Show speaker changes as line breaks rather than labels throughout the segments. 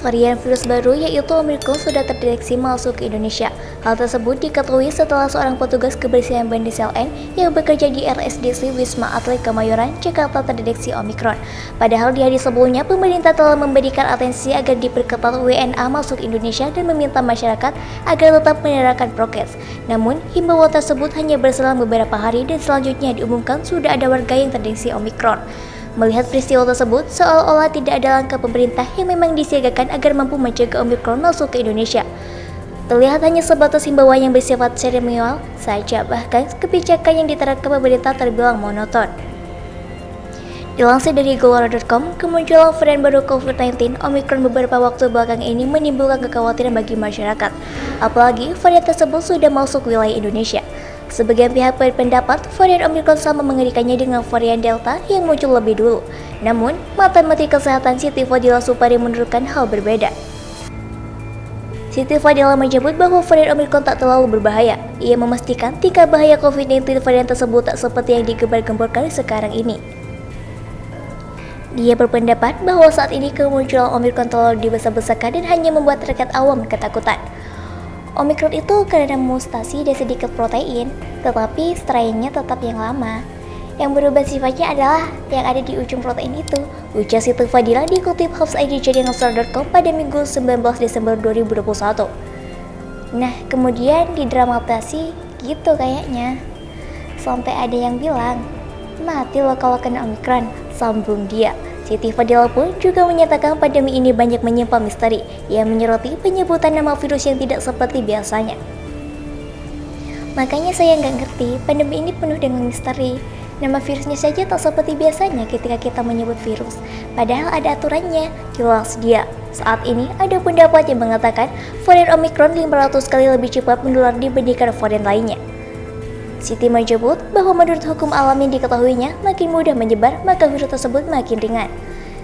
Varian virus baru yaitu Omicron sudah terdeteksi masuk ke Indonesia. Hal tersebut diketahui setelah seorang petugas kebersihan berinisial N yang bekerja di RSDC Wisma Atlet Kemayoran, Jakarta terdeteksi Omicron. Padahal di hari sebelumnya, pemerintah telah memberikan atensi agar diperketat WNA masuk Indonesia dan meminta masyarakat agar tetap menerapkan prokes. Namun, himbauan tersebut hanya berselang beberapa hari dan selanjutnya diumumkan sudah ada warga yang terdeteksi Omicron. Melihat peristiwa tersebut, seolah-olah tidak ada langkah pemerintah yang memang disiagakan agar mampu mencegah Omicron masuk ke Indonesia. Terlihat hanya sebatas himbauan yang bersifat seremonial saja, bahkan kebijakan yang diterapkan pemerintah terbilang monoton. Dilansir dari Gallup.com, kemunculan varian baru COVID-19 Omicron beberapa waktu belakang ini menimbulkan kekhawatiran bagi masyarakat, apalagi varian tersebut sudah masuk wilayah Indonesia. Sebagian pihak berpendapat varian Omicron sama mengerikannya dengan varian Delta yang muncul lebih dulu. Namun, mantan Menteri Kesehatan Siti Fadila Supari menunjukkan hal berbeda. Siti Fadila menyebut bahwa varian Omicron tak terlalu berbahaya. Ia memastikan tingkat bahaya COVID-19 varian tersebut tak seperti yang digembar-gemborkan sekarang ini. Dia berpendapat bahwa saat ini kemunculan Omicron terlalu dibesar-besarkan dan hanya membuat rakyat awam ketakutan. Omicron itu karena mutasi dan sedikit protein, tetapi strainnya tetap yang lama. Yang berubah sifatnya adalah yang ada di ujung protein itu, ujar Siti Fadila dikutip Hoax ID Jaringan.com pada Minggu 19 Desember 2021. Nah, kemudian didramatisasi gitu kayaknya. Sampai ada yang bilang, mati lo kalau kena Omicron, sambung dia. Siti Fadila pun juga menyatakan pandemi ini banyak menyimpan misteri yang menyoroti penyebutan nama virus yang tidak seperti biasanya. Makanya saya nggak ngerti, pandemi ini penuh dengan misteri. Nama virusnya saja tak seperti biasanya ketika kita menyebut virus. Padahal ada aturannya, jelas dia. Saat ini ada pendapat yang mengatakan varian Omicron 500 kali lebih cepat menular dibandingkan varian lainnya. Siti menyebut bahwa menurut hukum alam yang diketahuinya, makin mudah menyebar, maka virus tersebut makin ringan.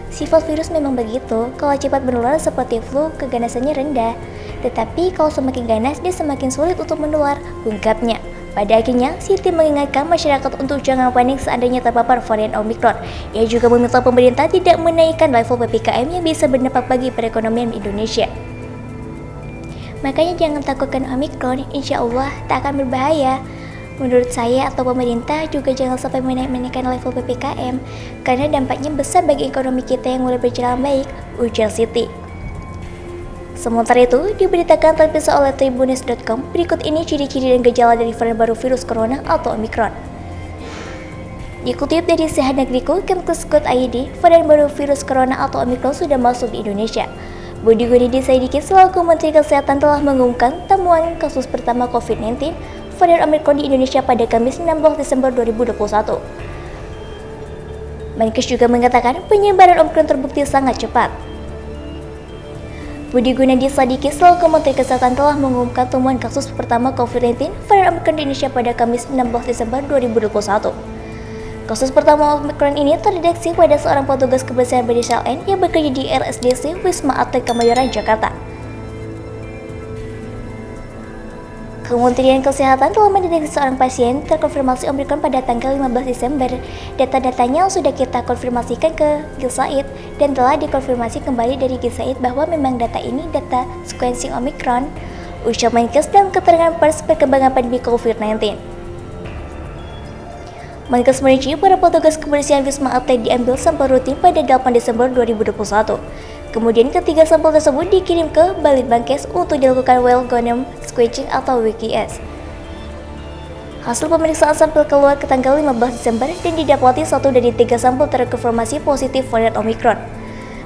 Sifat virus memang begitu, kalau cepat menular seperti flu, keganasannya rendah. Tetapi kalau semakin ganas, dia semakin sulit untuk menular, ungkapnya. Pada akhirnya, Siti mengingatkan masyarakat untuk jangan panik seandainya terpapar varian Omicron. Ia juga meminta pemerintah tidak menaikkan level PPKM yang bisa berdampak bagi perekonomian Indonesia. Makanya jangan takutkan Omicron, insya Allah tak akan berbahaya. Menurut saya atau pemerintah juga jangan sampai menaikkan level PPKM karena dampaknya besar bagi ekonomi kita yang mulai berjalan baik, ujar Siti. Sementara itu, diberitakan terpisah oleh Tribunnews.com, berikut ini ciri-ciri dan gejala dari varian baru virus corona atau Omicron. Dikutip dari Sehat Negeriku, Kemkes.id, varian baru virus corona atau Omicron sudah masuk di Indonesia. Budi Gunadi Sadikin selaku Menteri Kesehatan telah mengumumkan temuan kasus pertama COVID-19 varian Omicron di Indonesia pada Kamis 16 Desember 2021. Menkes juga mengatakan penyebaran Omicron terbukti sangat cepat. Budi Gunadi Sadikin selaku Menteri Kesehatan telah mengumumkan temuan kasus pertama COVID-19 varian Omicron di Indonesia pada Kamis 16 Desember 2021. Kasus pertama Omicron ini terdeteksi pada seorang petugas kebersihan berinisial N yang bekerja di RSDC Wisma Atlet Kemayoran, Jakarta. Kementerian Kesehatan telah mendeteksi seorang pasien terkonfirmasi Omicron pada tanggal 15 Desember. Data-datanya sudah kita konfirmasikan ke Gisaid dan telah dikonfirmasi kembali dari Gisaid bahwa memang data ini data sequencing Omicron, ujar Menkes dalam keterangan pers perkembangan pandemi COVID-19. Menkes merinci para petugas kebersihan Wisma Atlet diambil sampel rutin pada 8 Desember 2021. Kemudian ketiga sampel tersebut dikirim ke Balitbangkes untuk dilakukan whole genome sequencing atau WGS. Hasil pemeriksaan sampel keluar ke tanggal 15 Desember dan didapati 1 dari 3 sampel terkonfirmasi positif varian Omicron.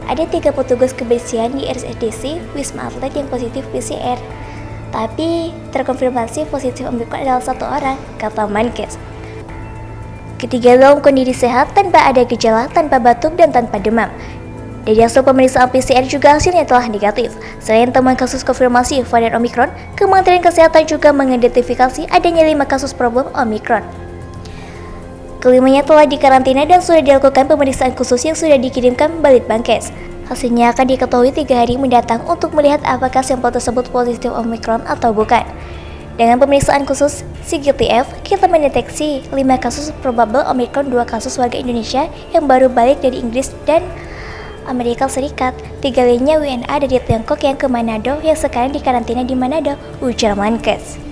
Ada 3 petugas kebersihan di RSDC Wisma Atlet yang positif PCR, tapi terkonfirmasi positif Omicron adalah 1 orang, kata Menkes. Ketiga dalam kondisi sehat tanpa ada gejala, tanpa batuk dan tanpa demam. Dari hasil pemeriksaan PCR juga hasilnya telah negatif. Selain temuan kasus konfirmasi varian Omicron, Kementerian Kesehatan juga mengidentifikasi adanya 5 kasus problem Omicron. Kelimanya telah dikarantina dan sudah dilakukan pemeriksaan khusus yang sudah dikirimkan Balitbangkes. Hasilnya akan diketahui 3 hari mendatang untuk melihat apakah sampel tersebut positif Omicron atau bukan. Dengan pemeriksaan khusus CGTF, kita mendeteksi 5 kasus probable Omicron, 2 kasus warga Indonesia yang baru balik dari Inggris dan Amerika Serikat. 3 lainnya WNA dari Tiongkok yang ke Manado yang sekarang dikarantina di Manado, ujar Menkes.